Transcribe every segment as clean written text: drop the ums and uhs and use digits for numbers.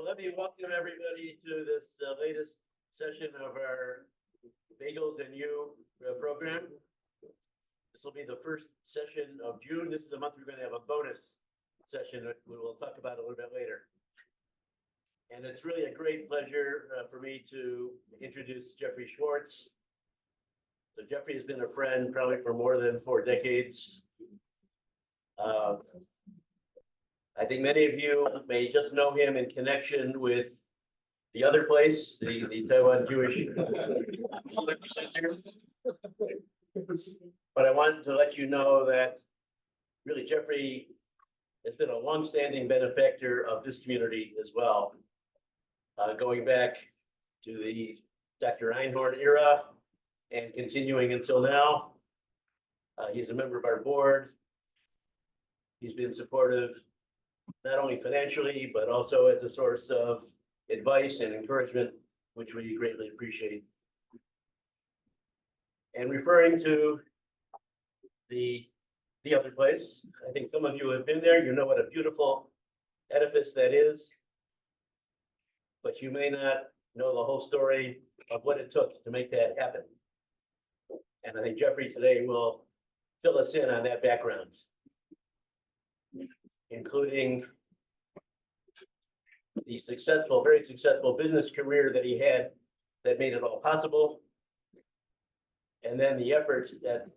Let me welcome everybody to this latest session of our Bagels and You program. This will be the first session of June. This is a month we're going to have a bonus session that we will talk about a little bit later. And it's really a great pleasure for me to introduce Jeffrey Schwartz. So Jeffrey has been a friend probably for more than 4 decades. I think many of you may just know him in connection with the other place, the Taiwan Jewish. But I wanted to let you know that really Jeffrey has been a longstanding benefactor of this community as well, going back to the Dr. Einhorn era and continuing until now. He's a member of our board. He's been supportive not only financially, but also as a source of advice and encouragement, which we greatly appreciate. And referring to the other place, I think some of you have been there. You know what a beautiful edifice that is, but you may not know the whole story of what it took to make that happen. And I think Jeffrey today will fill us in on that background, including the successful, very successful business career that he had that made it all possible. And then the effort that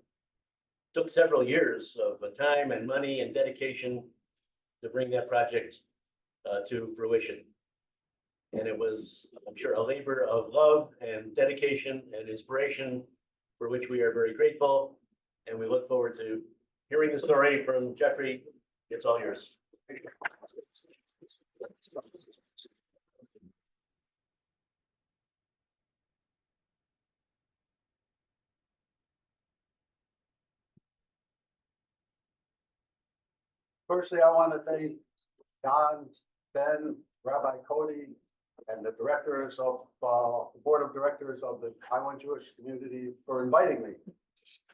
took several years of time and money and dedication to bring that project to fruition. And it was, I'm sure, a labor of love and dedication and inspiration for which we are very grateful. And we look forward to hearing the story from Jeffrey. It's all yours. Firstly, I want to thank Don, Ben, Rabbi Cody, and the directors of the board of directors of the Taiwan Jewish community for inviting me to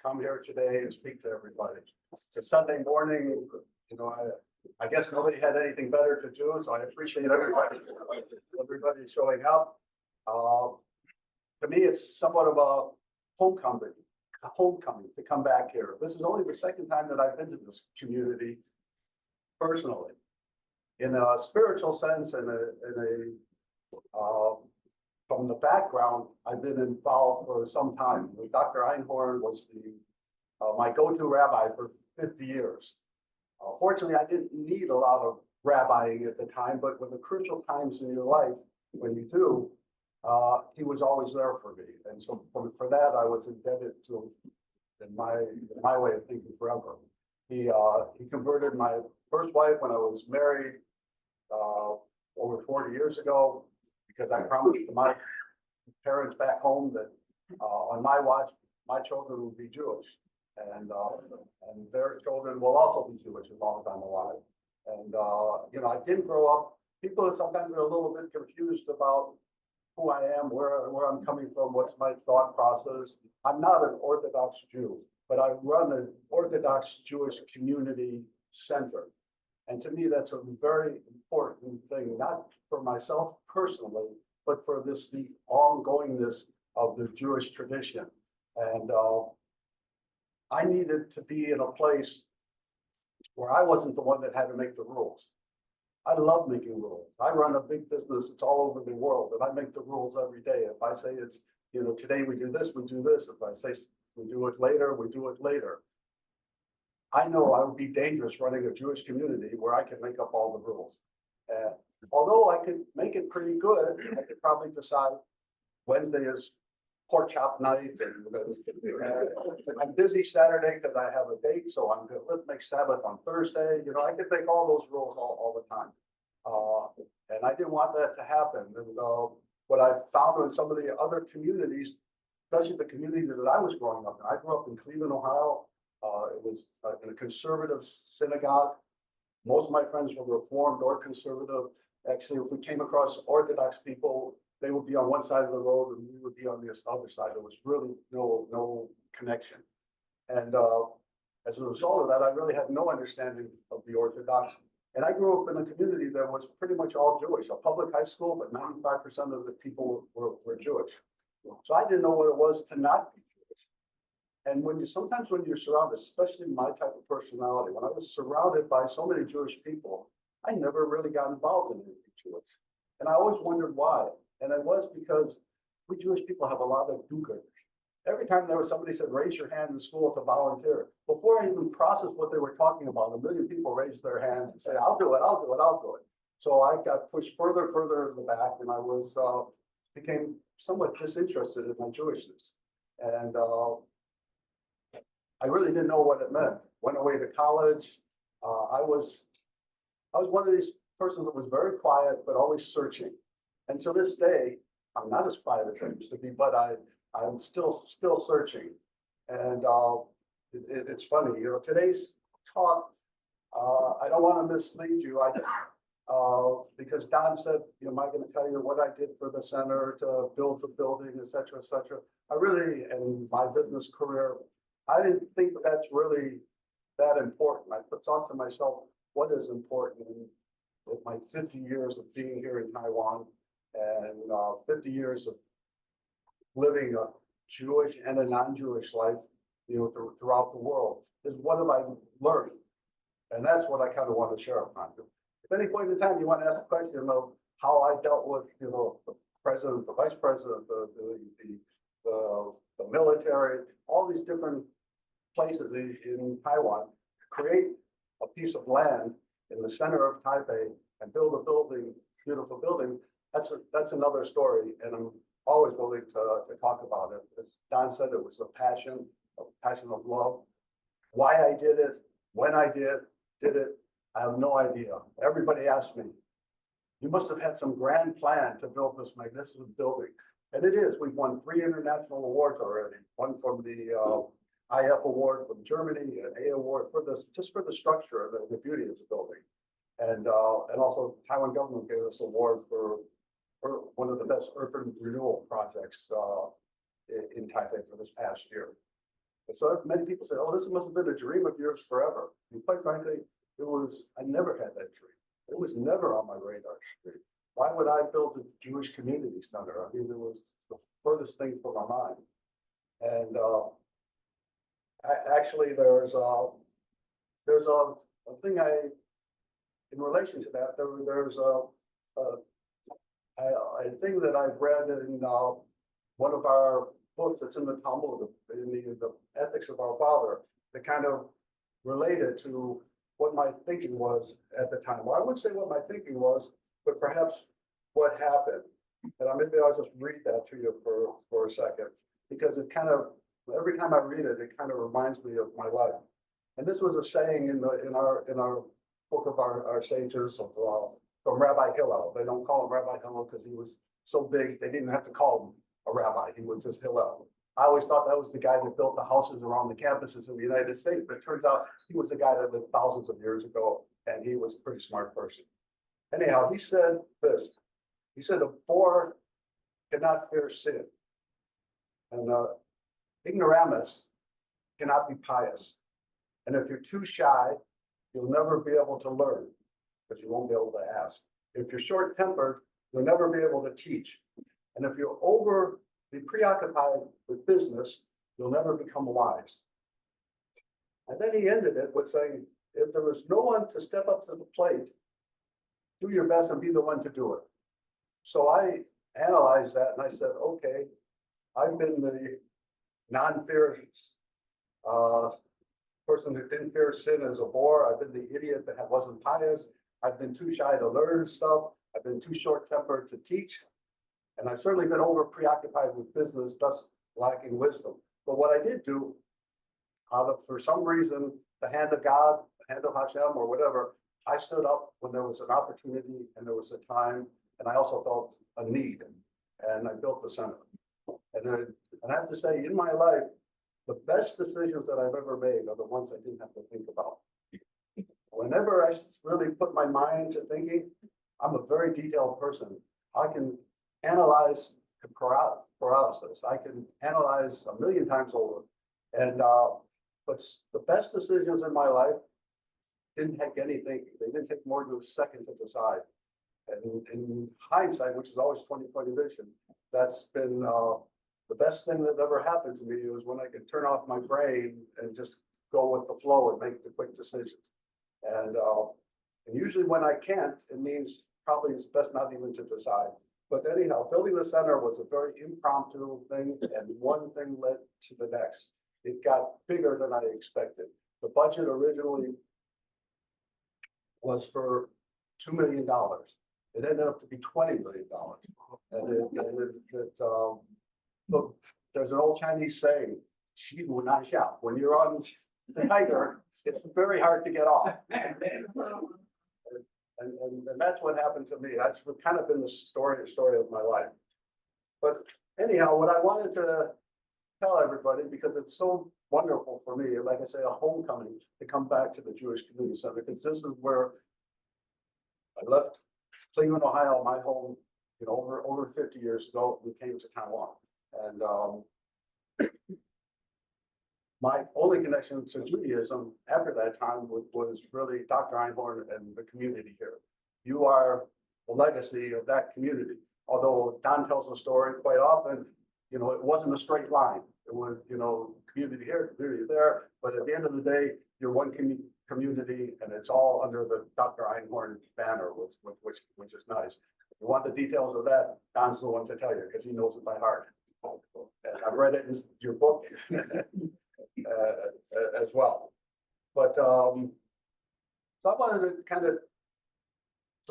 come here today and speak to everybody. It's a Sunday morning, you know, I guess nobody had anything better to do, so I appreciate everybody showing up. To me, it's somewhat of a homecoming to come back here. This is only the second time that I've been to this community personally. In a spiritual sense and from the background, I've been involved for some time. Dr. Einhorn was my go-to rabbi for 50 years. Fortunately, I didn't need a lot of rabbiing at the time, but with the crucial times in your life, when you do, he was always there for me. And so for that, I was indebted to him in my way of thinking forever. He converted my first wife when I was married over 40 years ago, because I promised my parents back home that on my watch, my children would be Jewish. And their children will also be Jewish as long as I'm alive. And you know, I didn't grow up. People sometimes are a little bit confused about who I am, where I'm coming from, what's my thought process. I'm not an Orthodox Jew, but I run an Orthodox Jewish community center. And to me, that's a very important thing, not for myself personally, but for the ongoingness of the Jewish tradition. And I needed to be in a place where I wasn't the one that had to make the rules. I love making rules. I run a big business. It's all over the world, and I make the rules every day. If I say it's, you know, today we do this, we do this. If I say we do it later, we do it later. I know I would be dangerous running a Jewish community where I could make up all the rules. Although I could make it pretty good, I could probably decide Wednesday is pork chop night, and I'm busy Saturday because I have a date, so I'm good. Let's make Sabbath on Thursday. You know, I could make all those rules all the time, and I didn't want that to happen. And what I found in some of the other communities, especially the community that I was growing up in, I grew up in Cleveland, Ohio. It was in a conservative synagogue. Most of my friends were Reformed or conservative. Actually, if we came across Orthodox people, they would be on one side of the road and we would be on this other side. There was really no connection. And as a result of that, I really had no understanding of the Orthodox. And I grew up in a community that was pretty much all Jewish, a public high school, but 95% of the people were Jewish. So I didn't know what it was to not be Jewish. And sometimes when you're surrounded, especially my type of personality, when I was surrounded by so many Jewish people, I never really got involved in anything Jewish. And I always wondered why. And it was because we Jewish people have a lot of do-gooders. Every time there was somebody said, raise your hand in school to volunteer, before I even processed what they were talking about, a million people raised their hand and say, I'll do it, I'll do it, I'll do it. So I got pushed further in the back, and I became somewhat disinterested in my Jewishness. And I really didn't know what it meant. Went away to college. I was one of these persons that was very quiet, but always searching. And to this day, I'm not as quiet as I used to be, but I'm still searching. And it's funny, today's talk, I don't want to mislead you. Because Don said, am I going to tell you what I did for the center to build the building, et cetera, et cetera. I really, in my business career, I didn't think that's really that important. I thought to myself, what is important with my 50 years of being here in Taiwan and 50 years of living a Jewish and a non-Jewish life, throughout the world, is what have I learned? And that's what I kind of want to share upon you. At any point in time, you want to ask a question of how I dealt with, the president, the vice president, the military, all these different places in Taiwan, create a piece of land in the center of Taipei and build a building, beautiful building. That's another story, and I'm always willing to talk about it. As Don said, it was a passion of love. Why I did it, when I did it, I have no idea. Everybody asks me, you must have had some grand plan to build this magnificent building. And it is. We've won 3 international awards already. One from the IF award from Germany, an A award for just for the structure and the beauty of the building. And also Taiwan government gave us an award for one of the best urban renewal projects in Taipei for this past year. And so many people say, oh, this must have been a dream of yours forever. And quite frankly, I never had that dream. It was never on my radar screen. Why would I build a Jewish community center? I mean, it was the furthest thing from my mind. And actually, there's a thing in relation to that, there's a thing that I've read in one of our books that's in the Talmud, in the Ethics of Our Father, that kind of related to what my thinking was at the time. Well, I wouldn't say what my thinking was, but perhaps what happened. And maybe I'll just read that to you for a second, because it kind of, every time I read it, it kind of reminds me of my life. And this was a saying in our book of our sages from Rabbi Hillel. They don't call him Rabbi Hillel because he was so big, they didn't have to call him a rabbi. He was just Hillel. I always thought that was the guy that built the houses around the campuses in the United States, but it turns out he was the guy that lived thousands of years ago, and he was a pretty smart person. Anyhow, he said this. He said, a boar cannot fear sin, and ignoramus cannot be pious. And if you're too shy, you'll never be able to learn, because you won't be able to ask. If you're short-tempered, you'll never be able to teach. And if you're overly preoccupied with business, you'll never become wise. And then he ended it with saying, if there was no one to step up to the plate, do your best and be the one to do it. So I analyzed that and I said, okay, I've been the non-fear person who didn't fear sin as a boar. I've been the idiot that wasn't pious. I've been too shy to learn stuff. I've been too short-tempered to teach. And I've certainly been over preoccupied with business, thus lacking wisdom. But what I did do, for some reason, the hand of God, the hand of Hashem or whatever, I stood up when there was an opportunity and there was a time, and I also felt a need, and I built the center. And I have to say, in my life, the best decisions that I've ever made are the ones I didn't have to think about. Whenever I really put my mind to thinking, I'm a very detailed person. I can analyze paralysis. I can analyze a million times over. And but the best decisions in my life didn't take anything, they didn't take more than a second to decide. And in hindsight, which is always 20/20 vision, that's been the best thing that ever happened to me was when I could turn off my brain and just go with the flow and make the quick decisions. And usually when I can't, it means probably it's best not even to decide. But anyhow, building the center was a very impromptu thing, and one thing led to the next. It got bigger than I expected. The budget originally was for $2 million. It ended up to be $20 million. Look, there's an old Chinese saying, "Qi wu nan xia." When you're on the tiger, it's very hard to get off. And that's what happened to me. That's what kind of been the story of my life. But anyhow, what I wanted to tell everybody, because it's so wonderful for me, like I say, a homecoming to come back to the Jewish Community Center, because this is where I left Cleveland, Ohio, my home, over 50 years ago. We came to Taiwan, and my only connection to Judaism after that time was really Dr. Einhorn and the community here. You are the legacy of that community. Although Don tells the story quite often, it wasn't a straight line. It was, community here, community there. But at the end of the day, you're one community, and it's all under the Dr. Einhorn banner, which is nice. If you want the details of that, Don's the one to tell you because he knows it by heart. And I've read it in your book. As well. But so I wanted to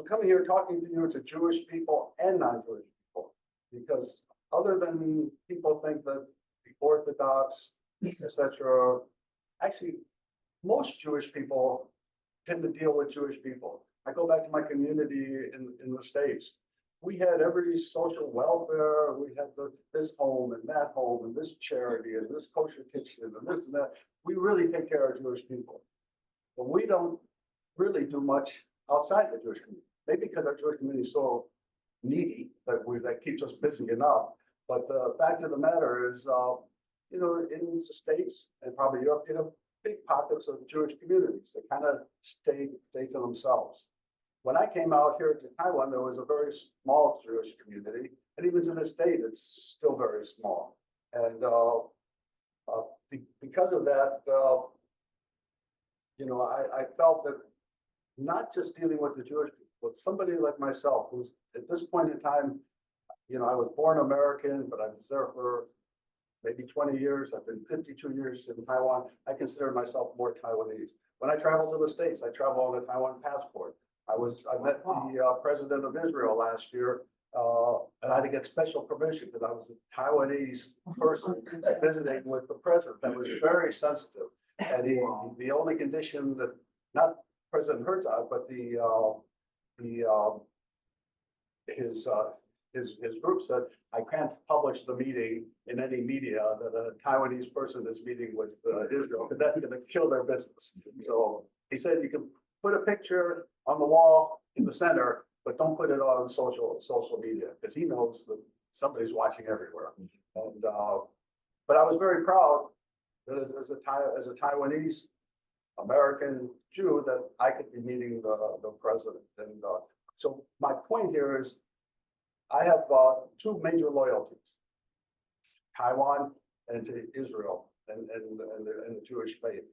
coming here talking to you to Jewish people and non-Jewish people, because other than people think that the Orthodox, etc., actually most Jewish people tend to deal with Jewish people. I go back to my community in the States. We had every social welfare. We had this home and that home and this charity and this kosher kitchen and this and that. We really take care of Jewish people, but we don't really do much outside the Jewish community. Maybe because our Jewish community is so needy that keeps us busy enough. But the fact of the matter is, in the States and probably Europe, you have big pockets of Jewish communities that kind of stay to themselves. When I came out here to Taiwan, there was a very small Jewish community, and even to this date, it's still very small. And because of that, I felt that not just dealing with the Jewish people, but somebody like myself, who's at this point in time, I was born American, but I was there for maybe 20 years. I've been 52 years in Taiwan. I consider myself more Taiwanese. When I travel to the States, I travel on a Taiwan passport. I met the president of Israel last year, and I had to get special permission because I was a Taiwanese person visiting with the president. That was very sensitive. And the only condition that, not President Herzog, but his group said, I can't publish the meeting in any media that a Taiwanese person is meeting with Israel, because that's going to kill their business. So he said you can put a picture on the wall in the center, but don't put it on social media, because he knows that somebody's watching everywhere. And but I was very proud that as a Taiwanese American Jew that I could be meeting the president. And so my point here is I have two major loyalties: Taiwan and to Israel and the Jewish faith.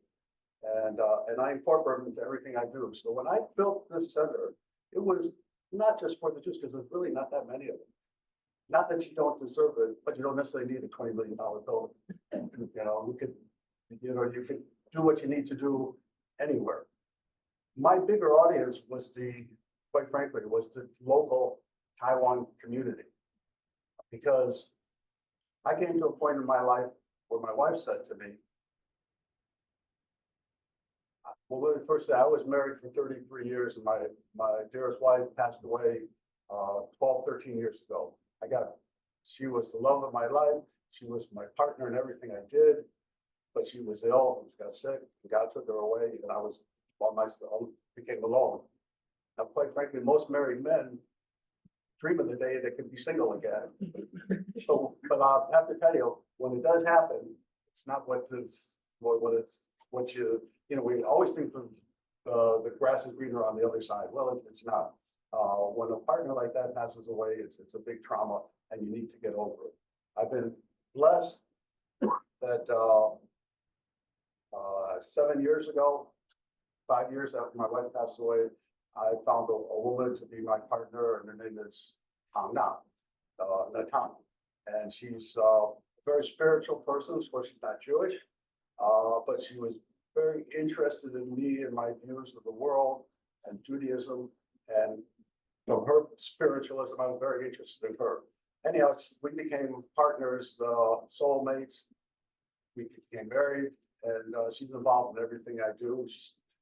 And I incorporate them into everything I do. So when I built this center, it was not just for the Jews, because there's really not that many of them. Not that you don't deserve it, but you don't necessarily need a $20 million building. You could do what you need to do anywhere. My bigger audience was quite frankly, the local Taiwan community. Because I came to a point in my life where my wife said to me, well, let me first say, I was married for 33 years, and my dearest wife passed away 12, 13 years ago. She was the love of my life. She was my partner in everything I did, but she was ill, she got sick, and God took her away, and I was became alone. Now, quite frankly, most married men dream of the day they could be single again. So, but I'll have to tell you, when it does happen, it's not we always think of the grass is greener on the other side. Well, it's not. When a partner like that passes away, it's a big trauma and you need to get over it. I've been blessed that 7 years ago, 5 years after my wife passed away, I found a woman to be my partner, and her name is Natan. And she's a very spiritual person. Of course, she's not Jewish, but she was very interested in me and my views of the world and Judaism. And her spiritualism, I was very interested in her. Anyhow, we became partners, soulmates. We became married, and she's involved in everything I do.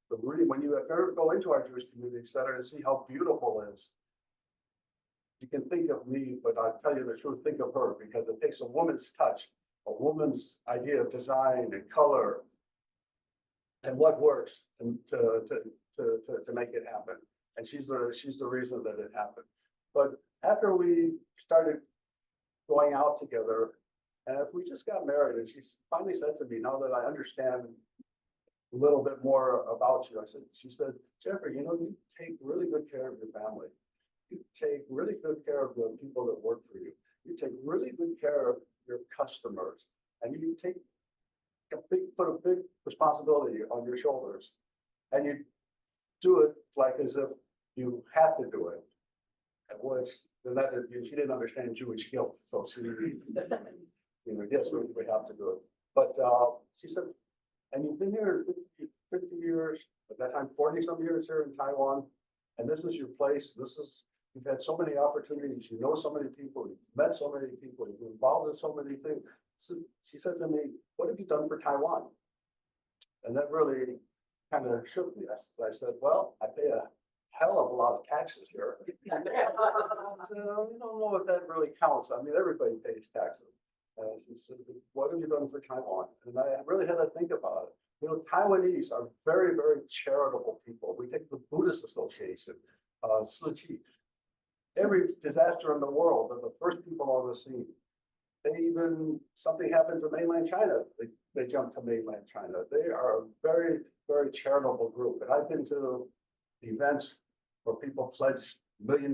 But really, when you ever go into our Jewish community center and see how beautiful it is, you can think of me, but I'll tell you the truth, think of her, because it takes a woman's touch, a woman's idea of design and color and what works to make it happen. And she's the reason that it happened. But after we started going out together, and if we just got married, and she finally said to me, now that I understand a little bit more about you, she said, Jeffrey, you take really good care of your family. You take really good care of the people that work for you. You take really good care of your customers, and you put a big responsibility on your shoulders, and you do it like as if you have to do it. Which then that is, she didn't understand Jewish guilt, so she, yes, we have to do it. But she said, and you've been here 50 years, at that time 40 some years here in Taiwan, and this is your place. You've had so many opportunities, you know so many people, you've met so many people, you've been involved in so many things. So she said to me, what have you done for Taiwan? And that really kind of shook me. I said, well, I pay a hell of a lot of taxes here. I said, I don't know if that really counts. I mean, everybody pays taxes. And she said, what have you done for Taiwan? And I really had to think about it. Taiwanese are very, very charitable people. We take the Buddhist Association, Slichi. Every disaster in the world, they're the first people on the scene. Something happens in mainland China, they jump to mainland China. They are a very, very charitable group. And I've been to events where people pledge $1 million,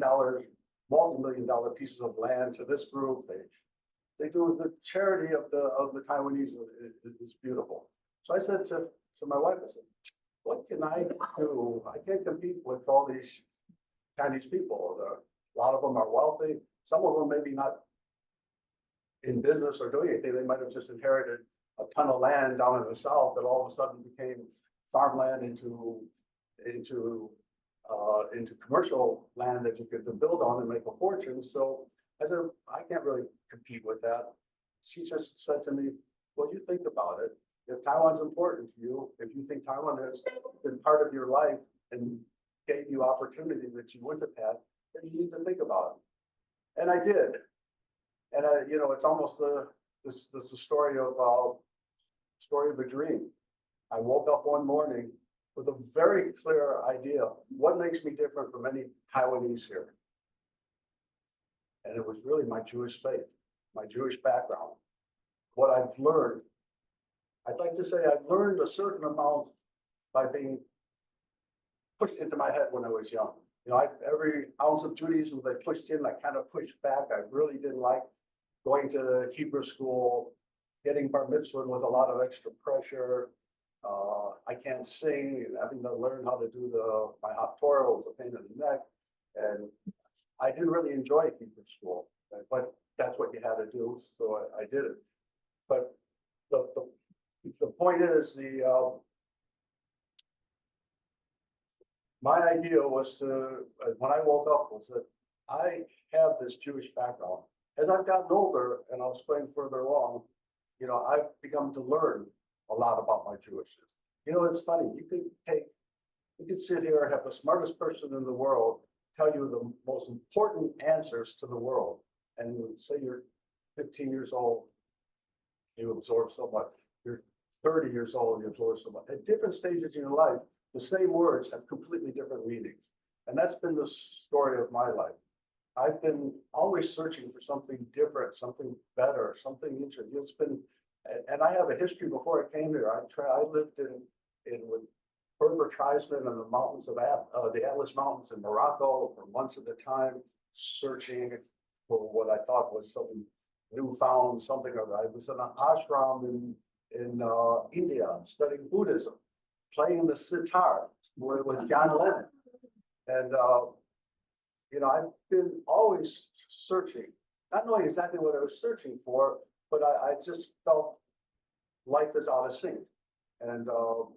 multi-million-dollar pieces of land to this group. They do the charity of the Taiwanese is beautiful. So I said to my wife, I said, what can I do? I can't compete with all these Chinese people. A lot of them are wealthy. Some of them maybe not in business or doing anything. They might have just inherited a ton of land down in the south that all of a sudden became farmland into commercial land that you could build on and make a fortune. So I said, I can't really compete with that. She just said to me, well, you think about it. If Taiwan's important to you, if you think Taiwan has been part of your life and gave you opportunity that you wouldn't have had, then you need to think about it. And I did. And it's almost the story of a dream. I woke up one morning with a very clear idea, what makes me different from any Taiwanese here? And it was really my Jewish faith, my Jewish background. What I've learned, I'd like to say I've learned a certain amount by being pushed into my head when I was young. Every ounce of Judaism they pushed in, I kind of pushed back. I really didn't like going to Hebrew school, getting bar mitzvah with a lot of extra pressure. I can't sing, and having to learn how to do my Haftorah was a pain in the neck. And I didn't really enjoy Hebrew school, but that's what you had to do, so I did it. But the point is, my idea was when I woke up, was that I have this Jewish background. As I've gotten older, and I'll explain further along, I've begun to learn a lot about my Jewishness. It's funny, you could sit here and have the smartest person in the world tell you the most important answers to the world. And you would say you're 15 years old, you absorb so much. You're 30 years old, you absorb so much. At different stages in your life, the same words have completely different meanings. And that's been the story of my life. I've been always searching for something different, something better, something interesting. It's been, and I have a history before I came here. I lived in Berber tribesmen in the mountains of the Atlas Mountains in Morocco for months at a time, searching for what I thought was some newfound something or other. I was in an ashram in India studying Buddhism, playing the sitar with John Lennon. And, I've been always searching, not knowing exactly what I was searching for, but I just felt life is out of sync. And the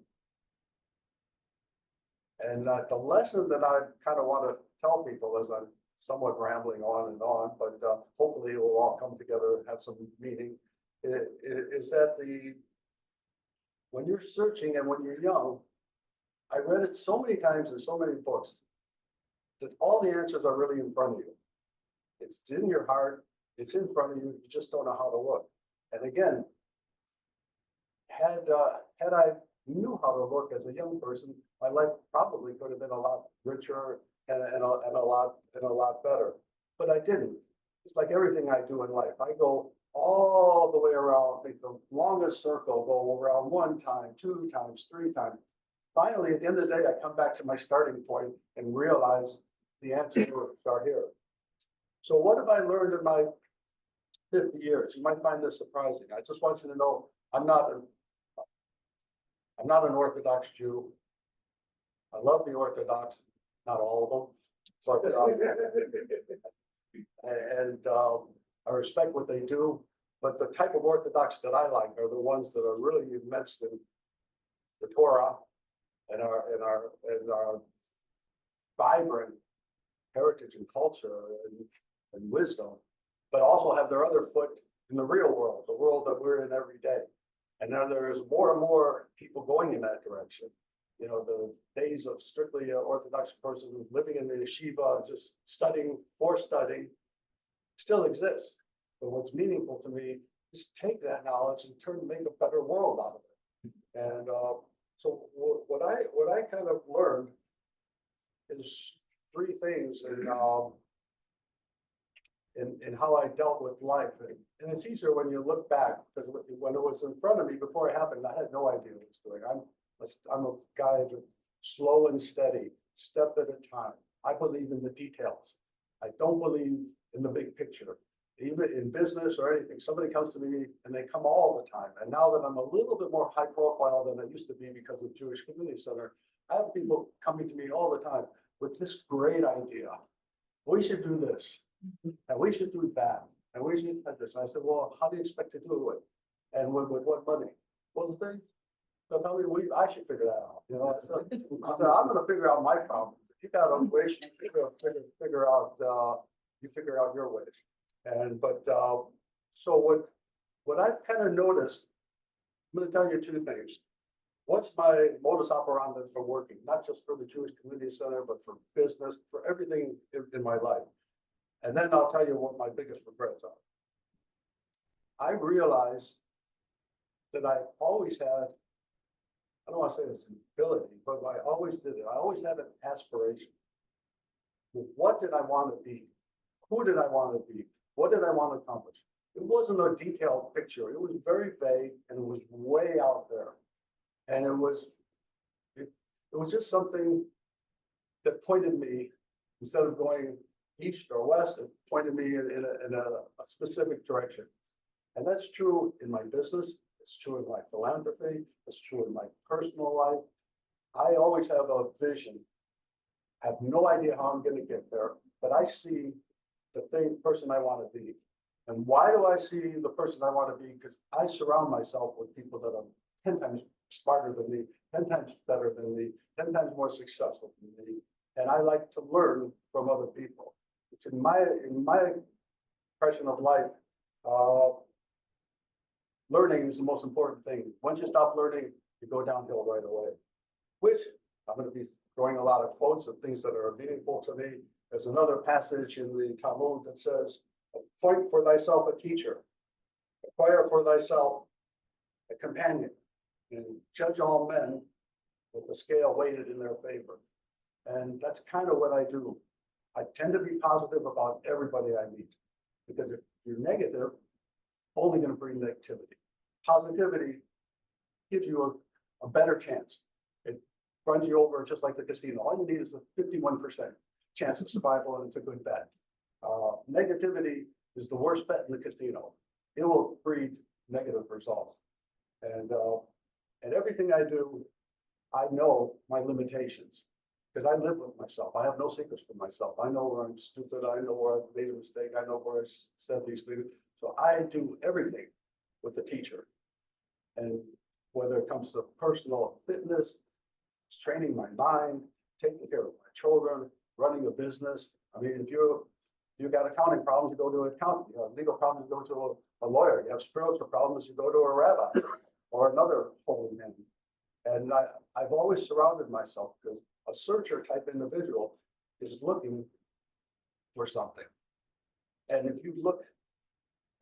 lesson that I kind of want to tell people as I'm somewhat rambling on and on, but hopefully it will all come together and have some meaning, is that when you're searching and when you're young, I read it so many times in so many books that all the answers are really in front of you. It's in your heart, it's in front of you, you just don't know how to look. And again, had I knew how to look as a young person, my life probably could have been a lot richer and a lot better. But I didn't. It's like everything I do in life. I go all the way around, make the longest circle, go around 1 time, 2 times, 3 times. Finally, at the end of the day, I come back to my starting point and realize the answers are here. So what have I learned in my 50 years? You might find this surprising. I just want you to know I'm not an Orthodox Jew. I love the Orthodox, not all of them, but I respect what they do. But the type of Orthodox that I like are the ones that are really immersed in the Torah and our vibrant heritage and culture and wisdom, but also have their other foot in the real world, the world that we're in every day. And now there's more and more people going in that direction. The days of strictly Orthodox person living in the yeshiva, just studying for studying, still exists. But what's meaningful to me is take that knowledge and make a better world out of it. And so what I kind of learned is 3 things in how I dealt with life. And it's easier when you look back, because when it was in front of me before it happened, I had no idea what I was doing. I'm a guy that slow and steady, step at a time. I believe in the details. I don't believe in the big picture. Even in business or anything, somebody comes to me and they come all the time. And now that I'm a little bit more high profile than I used to be because of Jewish Community Center, I have people coming to me all the time with this great idea. We should do this, and we should do that, and we should do this. And I said, well, how do you expect to do it? And with what money? Well, they'll tell me I should figure that out. I said, I'm going to figure out my problems. If you got a way, you figure out your ways. So what I've kind of noticed, I'm going to tell you 2 things. What's my modus operandi for working, not just for the Jewish Community Center, but for business, for everything in my life. And then I'll tell you what my biggest regrets are. I realized that I always had, I don't want to say it's an ability, but I always did it. I always had an aspiration. What did I want to be? Who did I want to be? What did I want to accomplish? It wasn't a detailed picture. It was very vague and it was way out there. And it was just something that pointed me, instead of going east or west, it pointed me in a specific direction. And that's true in my business. It's true in my philanthropy. It's true in my personal life. I always have a vision. I have no idea how I'm going to get there, but I see the person I want to be. And why do I see the person I want to be? Because I surround myself with people that are 10 times smarter than me, 10 times better than me, 10 times more successful than me. And I like to learn from other people. It's in my impression of life, learning is the most important thing. Once you stop learning, you go downhill right away, which I'm going to be throwing a lot of quotes of things that are meaningful to me. There's another passage in the Talmud that says, appoint for thyself a teacher, acquire for thyself a companion, and judge all men with the scale weighted in their favor. And that's kind of what I do. I tend to be positive about everybody I meet, because if you're negative, only going to bring negativity. Positivity gives you a better chance. It runs you over just like the casino. All you need is a 51% chance of survival, and it's a good bet. Negativity is the worst bet in the casino. It will breed negative results. And everything I do, I know my limitations because I live with myself. I have no secrets for myself. I know where I'm stupid. I know where I've made a mistake. I know where I said these things. So I do everything with the teacher. And whether it comes to personal fitness, training my mind, taking care of my children, running a business. I mean, if you've got accounting problems, you go to an accountant. You have legal problems, you go to a lawyer. You have spiritual problems, you go to a rabbi or another holy man. And I've always surrounded myself because a searcher type individual is looking for something. And if you look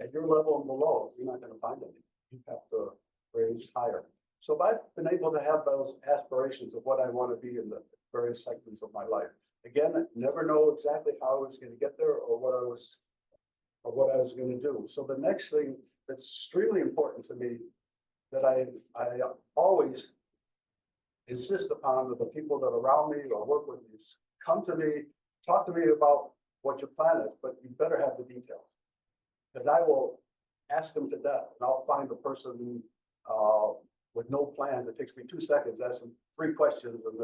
at your level and below, you're not going to find anything. You have to raise higher. So if I've been able to have those aspirations of what I want to be in the various segments of my life. Again, I never know exactly how I was going to get there or what I was going to do. So the next thing that's extremely important to me that I always insist upon with the people that are around me or work with me, come to me, talk to me about what your plan is, but you better have the details. Because I will ask them to death, and I'll find a person with no plans. It takes me 2 seconds, ask them 3 questions, and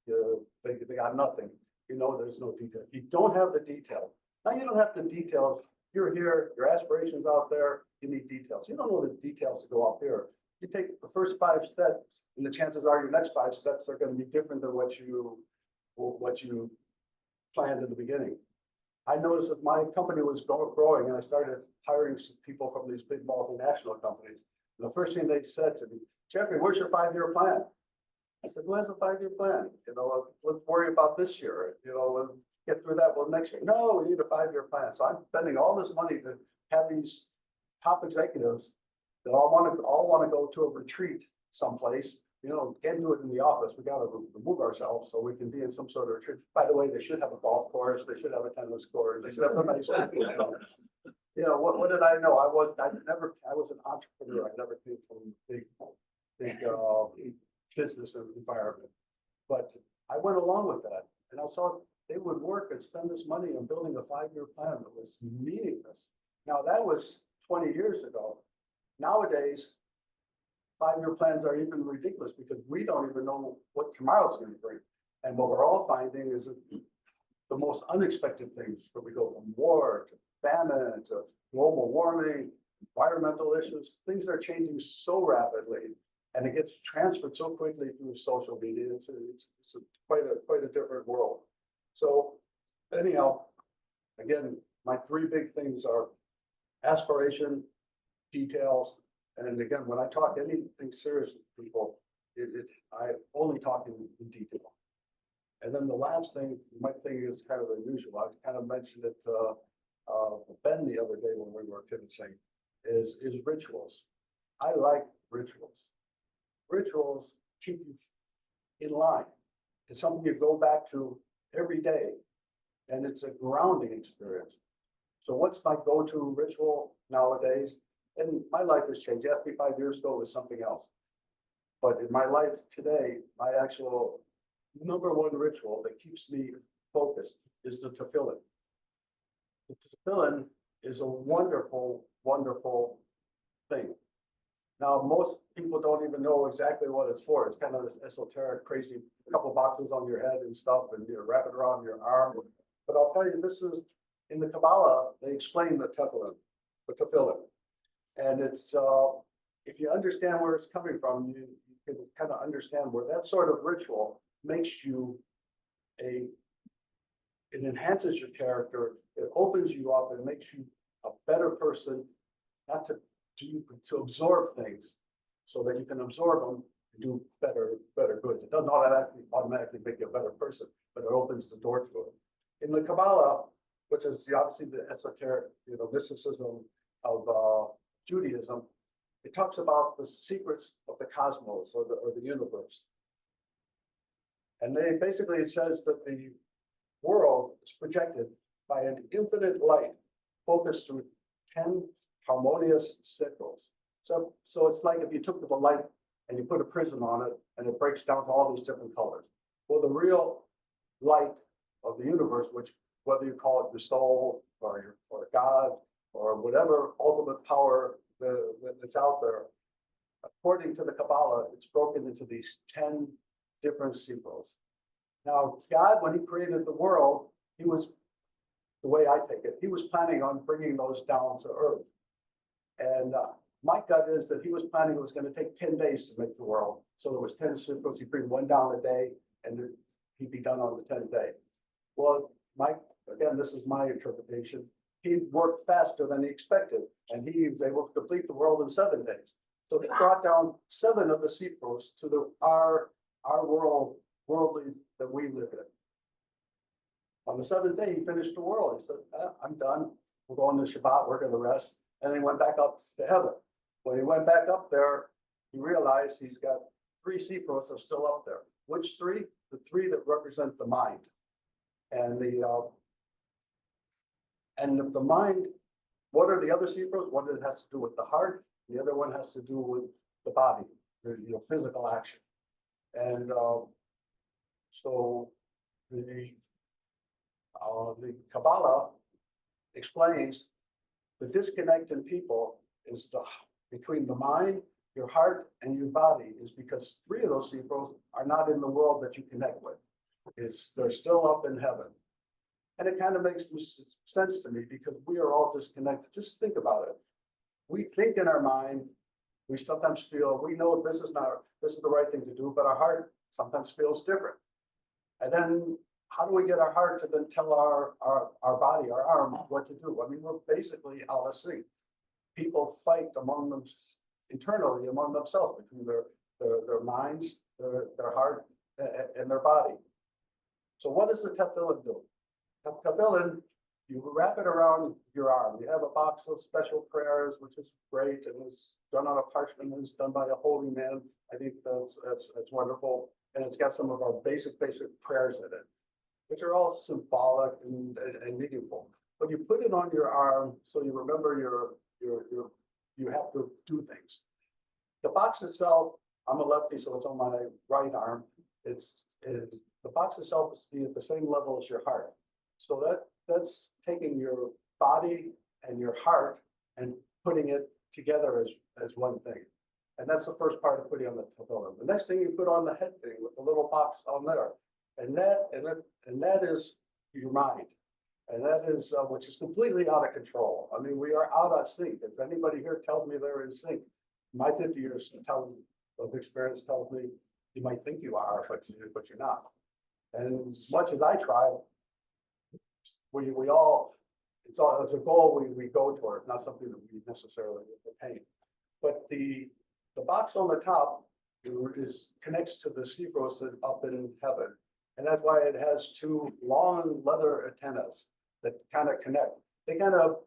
they got nothing. You know, there's no detail. You don't have the details. Now you don't have the details. You're here, your aspirations out there, you need details. You don't know the details to go out there. You take the first 5 steps, and the chances are your next 5 steps are going to be different than what you planned in the beginning. I noticed that my company was growing, and I started hiring people from these big multinational companies. And the first thing they said to me, Jeffrey, where's your 5-year plan? I said, who has a 5-year plan? You know, let's worry about this year. You know, we'll get through that. Well, next year, no, we need a 5-year plan. So I'm spending all this money to have these top executives that all want to go to a retreat someplace. You know, can't do it in the office. We got to remove ourselves so we can be in some sort of retreat. By the way, they should have a golf course. They should have a tennis court. They should have somebody. You know, what did I know? I was an entrepreneur. I never came from big business environment. But I went along with that, and I saw they would work and spend this money on building a 5-year plan that was meaningless. Now that was 20 years ago. Nowadays, 5-year plans are even ridiculous because we don't even know what tomorrow's going to bring. And what we're all finding is the most unexpected things, where we go from war to famine to global warming, environmental issues. Things are changing so rapidly, and it gets transferred so quickly through social media. It's quite a different world. So anyhow, again, my 3 big things are aspiration, details, and again, when I talk anything serious with people, I only talk in detail. And then the last thing, you might think is kind of unusual. I kind of mentioned it to Ben the other day when we were finishing, is rituals. I like rituals. Rituals keep you in line. It's something you go back to every day, and it's a grounding experience. So what's my go-to ritual nowadays? And my life has changed. You asked me 5 years ago, it was something else. But in my life today, my actual #1 ritual that keeps me focused is the tefillin. The tefillin is a wonderful, wonderful thing. Now, most people don't even know exactly what it's for. It's kind of this esoteric, crazy, couple boxes on your head and stuff, and you wrap it around your arm. But I'll tell you, this is, in the Kabbalah, they explain the tefillin. And it's, if you understand where it's coming from, you can kind of understand where that sort of ritual makes you it enhances your character, it opens you up, and makes you a better person, not to absorb things so that you can absorb them and do better goods. It doesn't automatically make you a better person, but it opens the door to it. In the Kabbalah, which is obviously the esoteric, mysticism of Judaism, it talks about the secrets of the cosmos or the universe. And it says that the world is projected by an infinite light focused through 10 harmonious signals. So it's like if you took the light and you put a prism on it, and it breaks down to all these different colors. Well, the real light of the universe, which whether you call it your soul or God or whatever ultimate power that's out there, according to the Kabbalah, it's broken into these 10 different sequels. Now, God, when he created the world, he was, the way I take it, he was planning on bringing those down to earth. And my gut is that he was planning it was going to take 10 days to make the world. So there was 10 sequels, he'd bring one down a day, and he'd be done on the 10th day. Well, again, this is my interpretation. He worked faster than he expected, and he was able to complete the world in 7 days. So he brought down 7 of the sequels to our worldly that we live in. On the 7th day, he finished the world. He said, I'm done. We're going to Shabbat. We're going to rest. And he went back up to heaven. When he went back up there, he realized he's got 3 sequels are still up there. Which 3? The 3 that represent the mind. And the mind, what are the other sequels? One that has to do with the heart. The other one has to do with the body, the physical action. And so the Kabbalah explains the disconnect in people is between the mind, your heart, and your body is because 3 of those sequels are not in the world that you connect with. They're still up in heaven. And it kind of makes sense to me because we are all disconnected. Just think about it. We think in our mind, we sometimes feel, we know this is the right thing to do, but our heart sometimes feels different. And then how do we get our heart to then tell our body, our arm, what to do? I mean, we're basically out of sync. People fight among them internally, among themselves, between their minds, their heart, and their body. So what does the tefillin do? Tefillin, you wrap it around your arm. You have a box of special prayers, which is great, and it's done on a parchment, and it's done by a holy man. I think that's wonderful. And it's got some of our basic prayers in it, which are all symbolic and meaningful. But you put it on your arm so you remember you have to do things. The box itself, I'm a lefty, so it's on my right arm. The box itself is to be at the same level as your heart. So that's taking your body and your heart and putting it together as one thing. And that's the first part of putting on the tefillin. The next thing you put on the head thing with the little box on there. And that is your mind. And that is, which is completely out of control. I mean, we are out of sync. If anybody here tells me they're in sync, my 50 years of experience tells me you might think you are, but you're not. And as much as I try, we all, it's a goal we go toward, not something that we necessarily attain. But the box on the top connects to the sequels that up in heaven. And that's why it has 2 long leather antennas that kind of connect. They kind of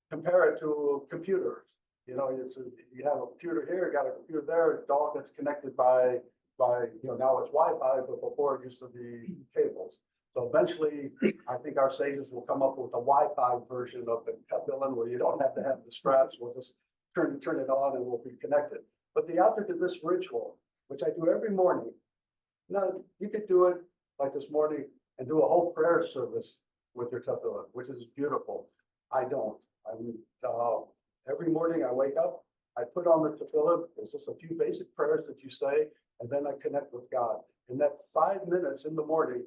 compare it to computers. You know, you have a computer here, you got a computer there, it all gets connected by now it's Wi-Fi, but before it used to be cables. So eventually, I think our sages will come up with a Wi-Fi version of the tefillin where you don't have to have the straps. We'll just turn it on and we'll be connected. But the object of this ritual, which I do every morning, you could do it like this morning and do a whole prayer service with your tefillin, which is beautiful. I don't. Every morning I wake up, I put on the tefillin. There's just a few basic prayers that you say, and then I connect with God. In that 5 minutes in the morning,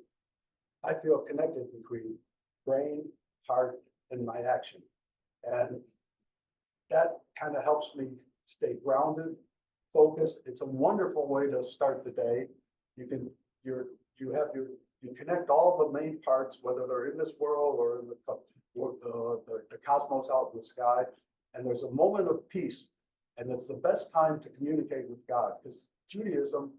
I feel connected between brain, heart, and my action. And that kind of helps me stay grounded, focused. It's a wonderful way to start the day. You connect all the main parts, whether they're in this world or in the cosmos out in the sky. And there's a moment of peace. And it's the best time to communicate with God, because Judaism,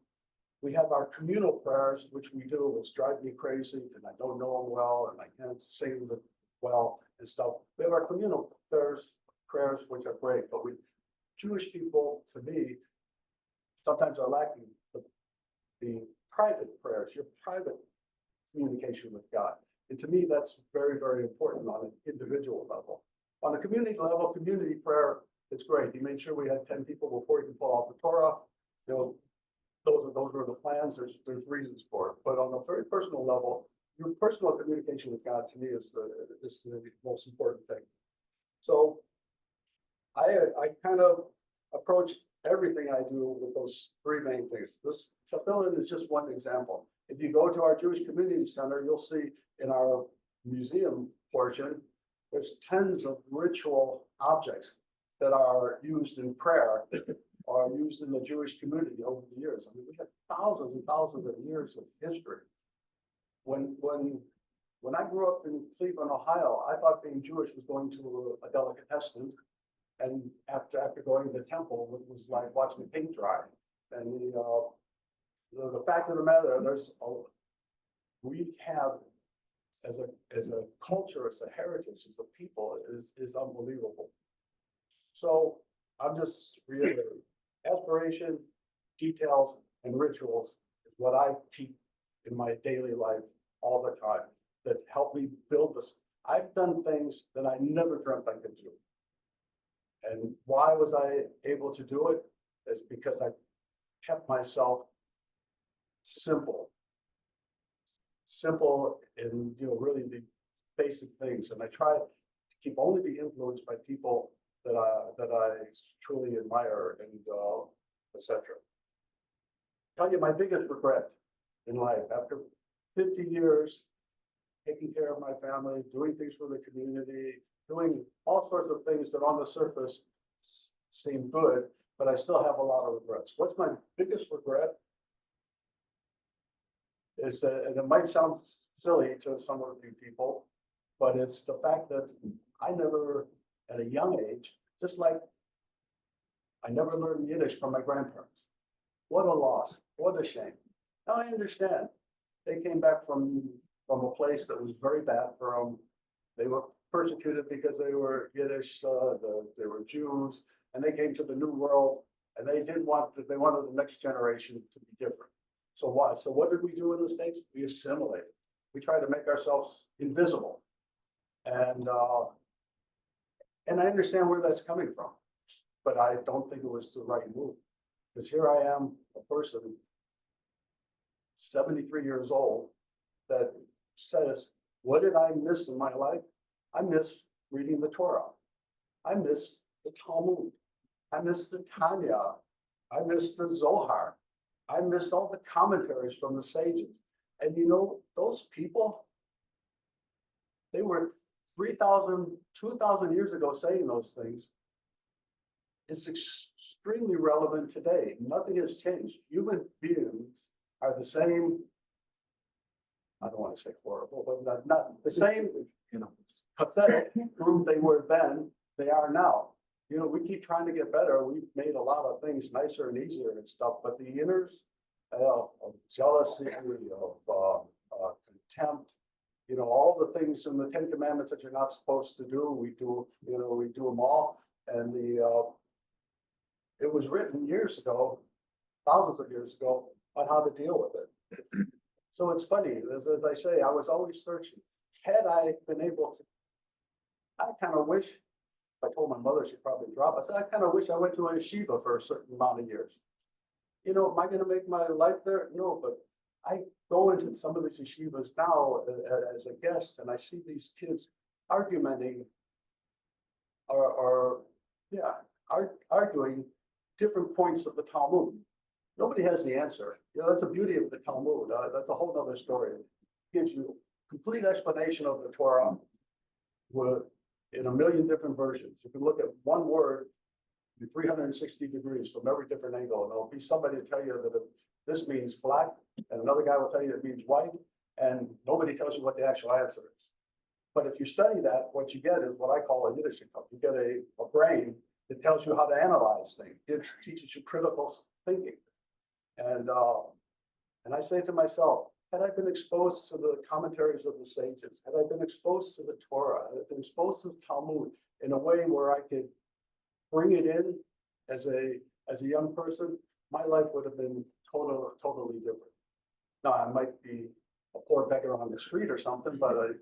we have our communal prayers, which we do, which drive me crazy, and I don't know them well, and I can't sing them well and stuff. We have our communal prayers, which are great, but Jewish people, to me, sometimes are lacking the private prayers, your private communication with God. And to me, that's very, very important on an individual level. On a community level, community prayer, it's great. He made sure we had 10 people before he could pull out the Torah. you know, those were the plans, there's reasons for it, but on a very personal level, your personal communication with God to me is the most important thing. So I kind of approach everything I do with those three main things. This tefillin is just one example. If you go to our Jewish Community Center, you'll see in our museum portion, there's tons of ritual objects that are used in prayer or used in the Jewish community over the years. I mean, we have thousands and thousands of years of history. When I grew up in Cleveland, Ohio, I thought being Jewish was going to a delicatessen. And after going to the temple, it was like watching paint dry. And the fact of the matter, we have as a culture, as a heritage, as a people, is unbelievable. So I'm just reiterating, aspiration, details, and rituals is what I keep in my daily life all the time that help me build this. I've done things that I never dreamt I could do. And why was I able to do it? It's because I kept myself simple in, really the basic things. And I try to keep only be influenced by people that I truly admire and etc. Tell you my biggest regret in life after 50 years taking care of my family, doing things for the community, doing all sorts of things that on the surface seem good, but I still have a lot of regrets. What's my biggest regret is that, and it might sound silly to some of you people, but it's the fact that I never, at a young age, just like I never learned Yiddish from my grandparents. What a loss, what a shame. Now I understand. They came back from a place that was very bad for them. They were persecuted because they were Yiddish, they were Jews, and they came to the New World, and they wanted the next generation to be different. So why? So what did we do in the States? We assimilated. We tried to make ourselves invisible. And I understand where that's coming from, but I don't think it was the right move. Because here I am, a person, 73 years old, that says, what did I miss in my life? I miss reading the Torah. I miss the Talmud. I miss the Tanya. I miss the Zohar. I miss all the commentaries from the sages. And those people, they were 3,000, 2,000 years ago saying those things. It's extremely relevant today. Nothing has changed. Human beings are the same. I don't want to say horrible, but not the same, pathetic group they were then, they are now. We keep trying to get better. We've made a lot of things nicer and easier and stuff, but the inners of jealousy, of contempt, all the things in the Ten Commandments that you're not supposed to do, we do them all. And it was written years ago, thousands of years ago, on how to deal with it. So it's funny, as I say, I was always searching. Had I been able to, I kind of wish, I told my mother she'd probably drop. I said, I kind of wish I went to a yeshiva for a certain amount of years. Am I going to make my life there? No, but I go into some of these yeshivas now as a guest, and I see these kids arguing different points of the Talmud. Nobody has the answer. That's the beauty of the Talmud. That's a whole other story. It gives you complete explanation of the Torah in a million different versions. You can look at one word in 360 degrees from every different angle, and there'll be somebody to tell you that this means black, and another guy will tell you it means white, and nobody tells you what the actual answer is. But if you study that, what you get is what I call a Yiddish. You get a brain that tells you how to analyze things. It teaches you critical thinking. And I say to myself, had I been exposed to the commentaries of the sages, had I been exposed to the Torah, had I been exposed to the Talmud in a way where I could bring it in as a young person, my life would have been totally different. Now I might be a poor beggar on the street or something, but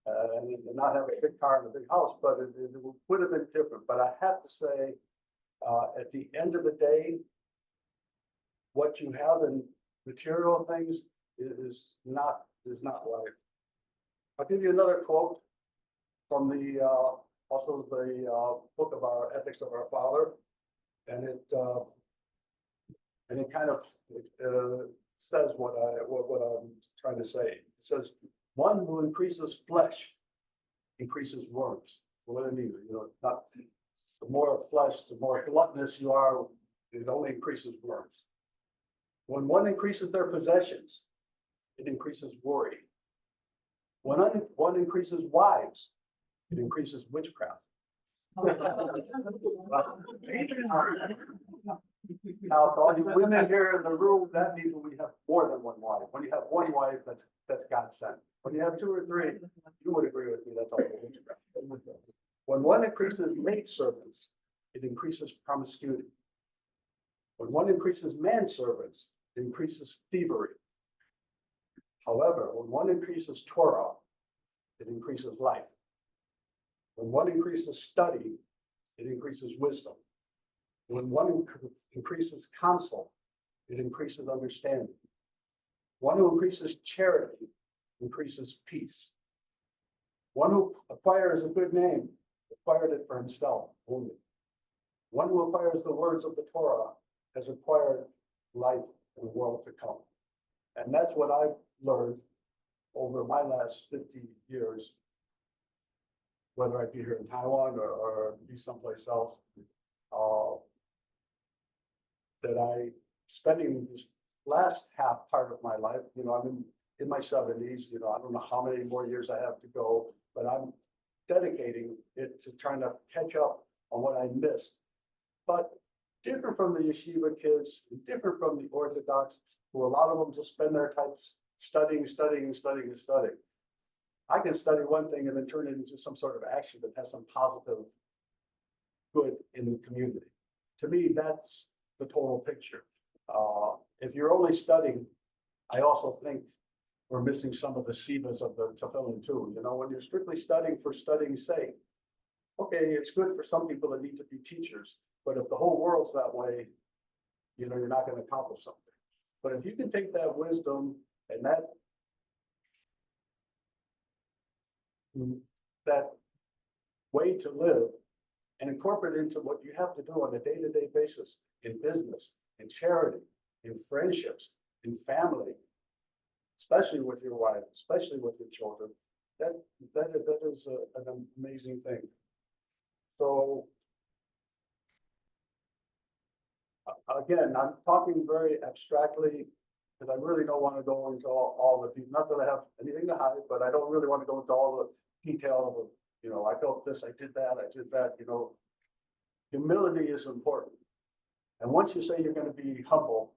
and not have a big car and a big house, but it would have been different. But I have to say, at the end of the day, what you have in material things is not life. I'll give you another quote from the also the book of our Ethics of Our Father, and it kind of says what I'm trying to say. It says, "One who increases flesh increases worms." What do I mean? Not the more flesh, the more gluttonous you are, it only increases worms. When one increases their possessions, it increases worry. When one increases wives, it increases witchcraft. Now, to all you women here in the room, that means we have more than one wife. When you have one wife, that's God sent. When you have two or three, you would agree with me, that's all witchcraft. When one increases maidservants, it increases promiscuity. When one increases manservants, it increases thievery. However, when one increases Torah, it increases life. When one increases study, it increases wisdom. When one increases counsel, it increases understanding. One who increases charity increases peace. One who acquires a good name acquired it for himself only. One who acquires the words of the Torah has acquired life in the world to come. And that's what I've learned over my last 50 years, whether I be here in Taiwan or be someplace else, that I spending this last half part of my life, I'm in my 70s, I don't know how many more years I have to go, but I'm dedicating it to trying to catch up on what I missed. But different from the yeshiva kids, different from the Orthodox, who a lot of them just spend their time studying. I can study one thing and then turn it into some sort of action that has some positive good in the community. To me, that's the total picture. If you're only studying, I also think we're missing some of the sivas of the tefillin too. When you're strictly studying for studying's sake, okay, it's good for some people that need to be teachers, but if the whole world's that way, you're not going to accomplish something. But if you can take that wisdom and that way to live and incorporate it into what you have to do on a day-to-day basis in business, in charity, in friendships, in family, especially with your wife, especially with your children, that is an amazing thing. So again, I'm talking very abstractly because I really don't want to go into all the details. Not that I have anything to hide, but I don't really want to go into all the detail of, I built this, I did that. Humility is important. And once you say you're going to be humble,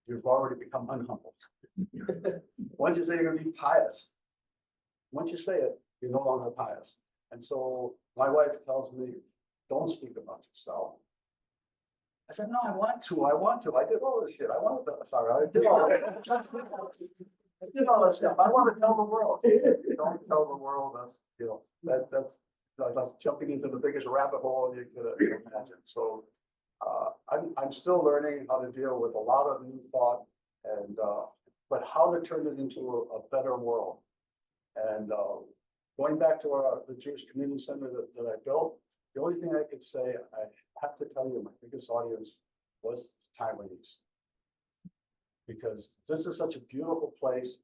you've already become unhumble. Once you say you're going to be pious, once you say it, you're no longer pious. And so my wife tells me, don't speak about yourself. I said, no, I want to. I did all this shit. I did all that stuff. I want to tell the world. Don't tell the world. That's jumping into the biggest rabbit hole you could imagine. So I'm still learning how to deal with a lot of new thought but how to turn it into a better world. And going back to the Jewish Community Center that I built, the only thing I could say, I have to tell you, my biggest audience was the Taiwanese. Because this is such a beautiful place,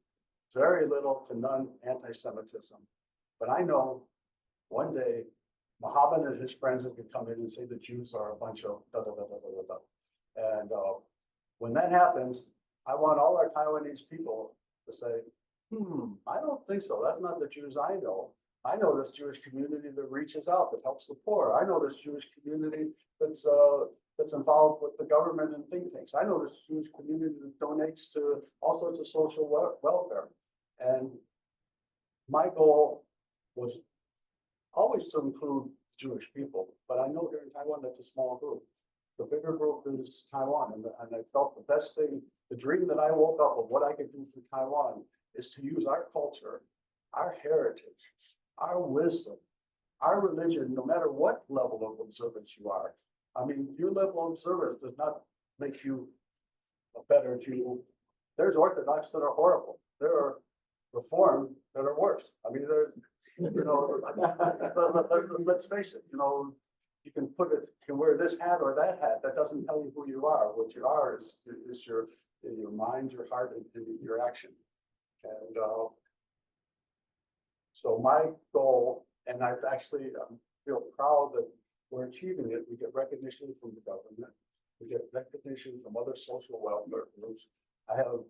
very little to none anti-Semitism. But I know one day, Mohammed and his friends could come in and say the Jews are a bunch of da da da da da da. And when that happens, I want all our Taiwanese people to say, I don't think so. That's not the Jews I know. I know this Jewish community that reaches out, that helps the poor. I know this Jewish community that's involved with the government and think tanks. I know this Jewish community that donates to all sorts of social welfare. And my goal was always to include Jewish people, but I know here in Taiwan that's a small group. The bigger group is Taiwan, and I felt the best thing, the dream that I woke up of what I could do for Taiwan is to use our culture, our heritage, our wisdom, our religion, no matter what level of observance you are. I mean, your level of observance does not make you a better Jew. There's Orthodox that are horrible. There are Reformed that are worse. I mean, there's, let's face it, you can you can wear this hat or that hat. That doesn't tell you who you are. What you are is your mind, your heart, and your action. And so my goal, and I've actually feel proud that we're achieving it. We get recognition from the government. We get recognition from other social welfare groups. I have,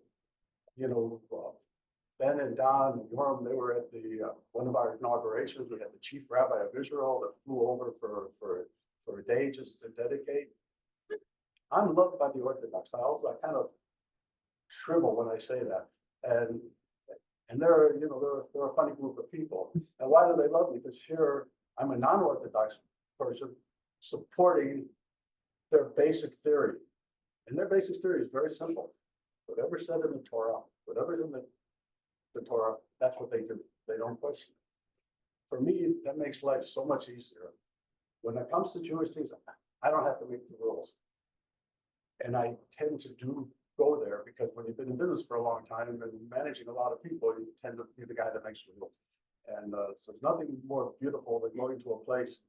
Ben and Don and Norm, they were at the one of our inaugurations. We had the chief rabbi of Israel that flew over for a day just to dedicate. I'm loved by the Orthodox. I kind of shrivel when I say that. And they're a funny group of people. And why do they love me? Because here I'm a non-Orthodox person supporting their basic theory. And their basic theory is very simple. Whatever's said in the Torah, whatever's in the Torah, that's what they do. They don't question it. For me, that makes life so much easier. When it comes to Jewish things, I don't have to make the rules. And I tend to go there because when you've been in business for a long time and managing a lot of people, you tend to be the guy that makes the rules. And so there's nothing more beautiful than going to a place.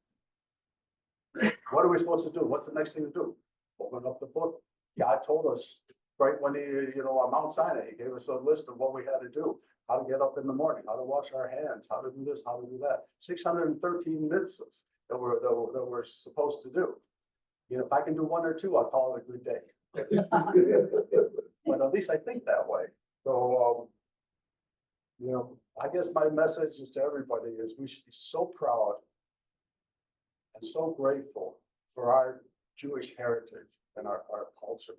What are we supposed to do? What's the next thing to do? Open up the book. God told us right when on Mount Sinai, he gave us a list of what we had to do, how to get up in the morning, how to wash our hands, how to do this, how to do that. 613 mitzvahs that we're supposed to do. If I can do one or two, I'll call it a good day. But at least I think that way. So, I guess my message is to everybody is we should be so proud and so grateful for our Jewish heritage and our culture.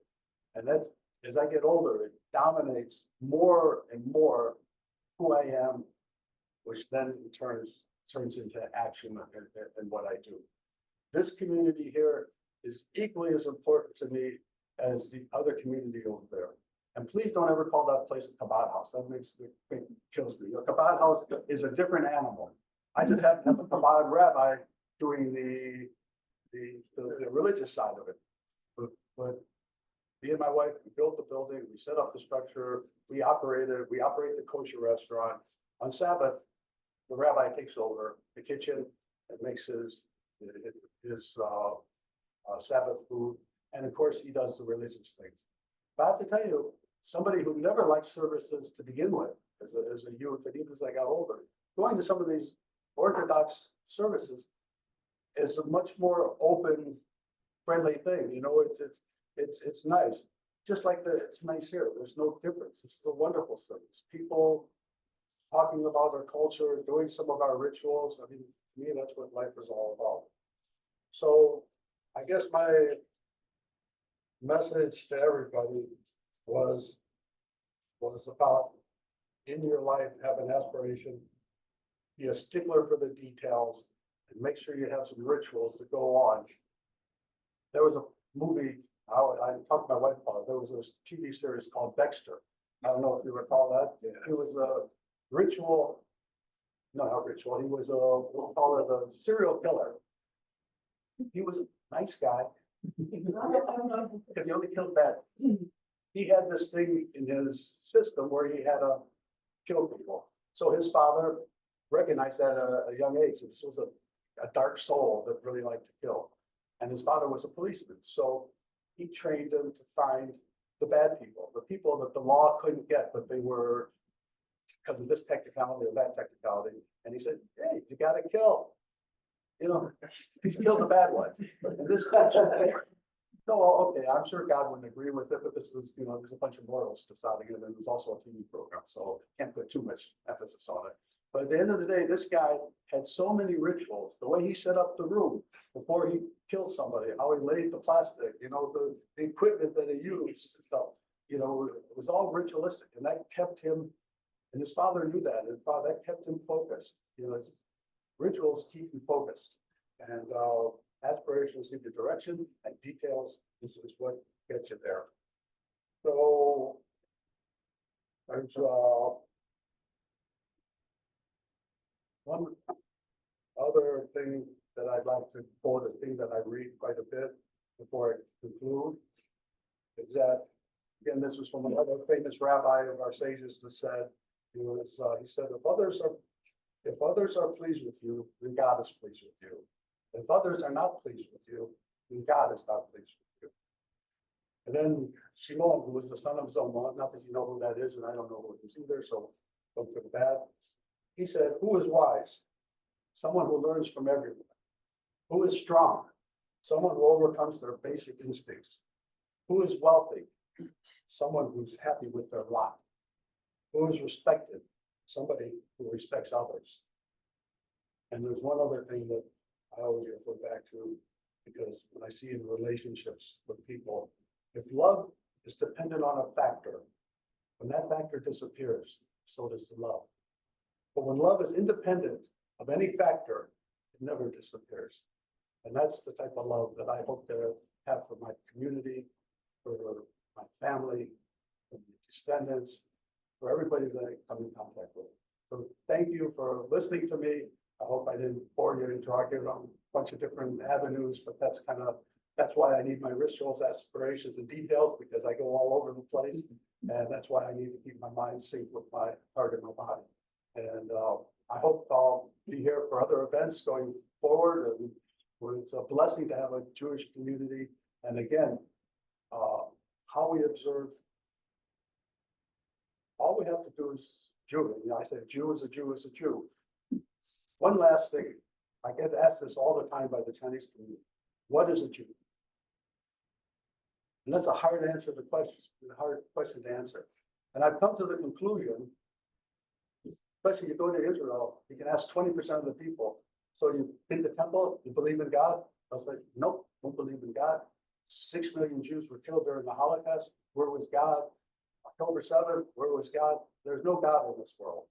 And that, as I get older, it dominates more and more who I am, which then turns into action and what I do. This community here is equally as important to me as the other community over there. And please don't ever call that place a Chabad house. That kills me. A Chabad house is a different animal. I just have to have a Chabad rabbi doing the religious side of it. But me and my wife, we built the building, we set up the structure, we operate the kosher restaurant. On Sabbath, the rabbi takes over the kitchen and makes his Sabbath food. And of course, he does the religious things. But I have to tell you, somebody who never liked services to begin with, as a youth, and even as I got older, going to some of these Orthodox services is a much more open, friendly thing. It's nice. Just like it's nice here. There's no difference. It's a wonderful service. People talking about our culture, doing some of our rituals. I mean, to me, that's what life is all about. So I guess my message to everybody was about, in your life, have an aspiration, be a stickler for the details, and make sure you have some rituals to go on. There was a movie, I talked to my wife about it. There was this TV series called Dexter. I don't know if you recall that. Yes. It was a ritual, no, not ritual. He was we'll call it a serial killer. He was a nice guy because he only killed bad. He had this thing in his system where he had to kill people. So his father recognized that at a young age. This was a dark soul that really liked to kill. And his father was a policeman. So he trained him to find the bad people, the people that the law couldn't get, but they were because of this technicality or that technicality. And he said, hey, you got to kill. He's killed the bad ones. And this no, okay, I'm sure God wouldn't agree with it, but this was, there's a bunch of morals deciding it, and it was also a TV program, so can't put too much emphasis on it. But at the end of the day, this guy had so many rituals, the way he set up the room before he killed somebody, how he laid the plastic, the equipment that he used and stuff, it was all ritualistic, and that kept him, and his father knew that, and that kept him focused. Rituals keep you focused, and aspirations give you direction, and details is what gets you there. So there's one other thing that I'd like to quote, a thing that I read quite a bit before I conclude, is that, again, this was from another famous rabbi of our sages that said, he said, if others are pleased with you, then God is pleased with you. If others are not pleased with you, then God is not pleased with you. And then Shimon, who was the son of Zoma, not that you know who that is, and I don't know who it is either, so don't feel bad. He said, who is wise? Someone who learns from everyone. Who is strong? Someone who overcomes their basic instincts. Who is wealthy? Someone who's happy with their lot. Who is respected? Somebody who respects others. And there's one other thing that I always refer back to, because when I see in relationships with people, if love is dependent on a factor, when that factor disappears, so does the love. But when love is independent of any factor, it never disappears. And that's the type of love that I hope to have for my community, for my family, for my descendants, for everybody that I come in contact with. So thank you for listening to me. I hope I didn't bore you into arguing on a bunch of different avenues, but that's why I need my rituals, aspirations, and details, because I go all over the place. And that's why I need to keep my mind synced with my heart and my body. And I hope I'll be here for other events going forward. And it's a blessing to have a Jewish community. And again, how we observe, all we have to do is Jew. You know, I say a Jew is a Jew is a Jew. One last thing, I get asked this all the time by the Chinese community. What is a Jew? And that's a hard answer to question, a hard question to answer. And I've come to the conclusion, especially you go to Israel, you can ask 20% of the people. So you in the temple, you believe in God? They'll say, nope, don't believe in God. 6 million Jews were killed during the Holocaust. Where was God? October 7th, where was God? There's no God in this world.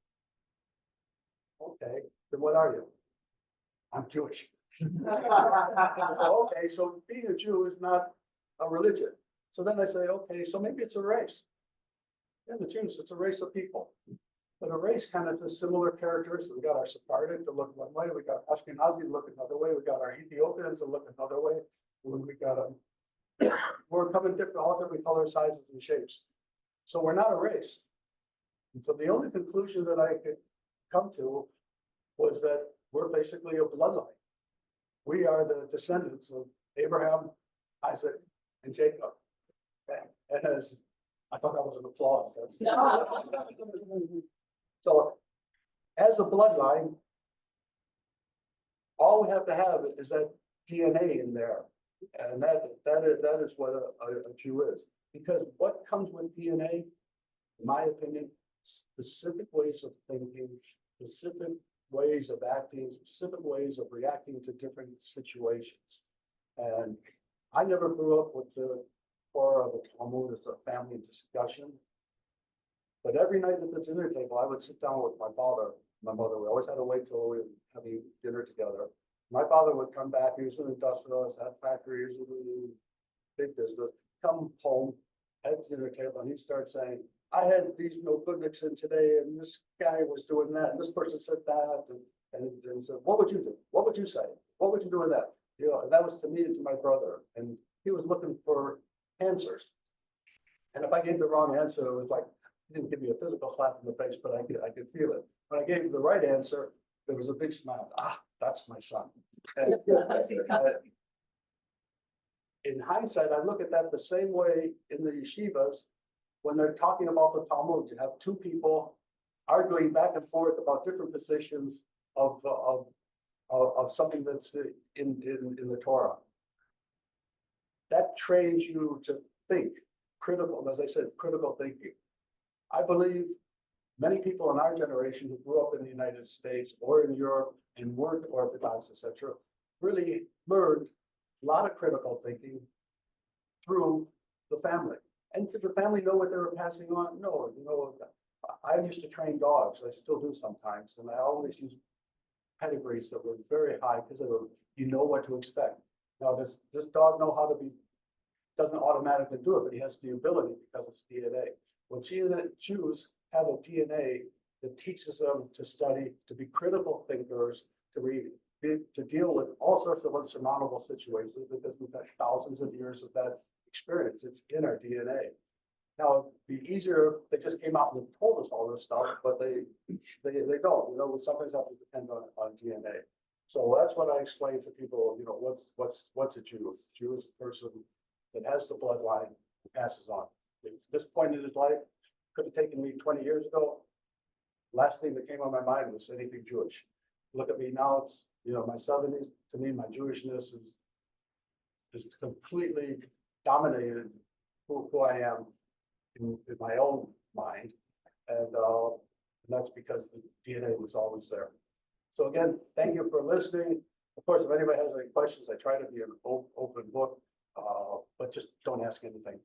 Okay, then what are you? I'm Jewish. Okay, so being a Jew is not a religion. So then I say, okay, so maybe it's a race. Yeah, the Jews, it's a race of people. But a race kind of has similar characteristics. We got our Sephardic to look one way, we got Ashkenazi to look another way, we got our Ethiopians to look another way. We got we're coming different, all different color, sizes, and shapes. So we're not a race. And so the only conclusion that I could come to was that we're basically a bloodline. We are the descendants of Abraham, Isaac, and Jacob. And as I thought that was an applause. So as a bloodline, all we have to have is that DNA in there. And that is what a Jew is. Because what comes with DNA, in my opinion, specific ways of thinking, specific ways of acting, specific ways of reacting to different situations. And I never grew up with the Torah of the Talmud as a family discussion. But every night at the dinner table, I would sit down with my father, my mother. We always had to wait till we were having dinner together. My father would come back, he was an industrialist, had factories, big business, come home at the dinner table, and he'd start saying, I had these no goodnicks in today, and this guy was doing that, and this person said that, and said, what would you do? What would you say? What would you do with that? You know, and that was to me and to my brother, and he was looking for answers. And if I gave the wrong answer, it was like, he didn't give me a physical slap in the face, but I could feel it. When I gave him the right answer, there was a big smile. Ah, that's my son. And, in hindsight, I look at that the same way in the yeshivas when they're talking about the Talmud. You have two people arguing back and forth about different positions of something that's in the Torah. That trains you to think critical, as I said, critical thinking. I believe many people in our generation who grew up in the United States or in Europe and weren't Orthodox, etc., really learned a lot of critical thinking through the family. And did the family know what they were passing on? No, you know, I used to train dogs. I still do sometimes, and I always use pedigrees that were very high because they were, you know what to expect. Now, does this dog know how to be? Doesn't automatically do it, but he has the ability because it's DNA. Well, Jews have a DNA that teaches them to study, to be critical thinkers, to deal with all sorts of unsurmountable situations because we've had thousands of years of that experience. It's in our DNA. Now, it'd be easier, if they just came out and told us all this stuff, but they don't, you know, we sometimes have to depend on DNA. So that's what I explain to people, you know, what's a Jew? A Jew is a person that has the bloodline and passes on. At this point in his life, could have taken me 20 years ago. Last thing that came on my mind was anything Jewish. Look at me now, it's, you know, my 70s, to me, my Jewishness is completely dominated who I am in my own mind. And that's because the DNA was always there. So again, thank you for listening. Of course, if anybody has any questions, I try to be an open book, but just don't ask anything.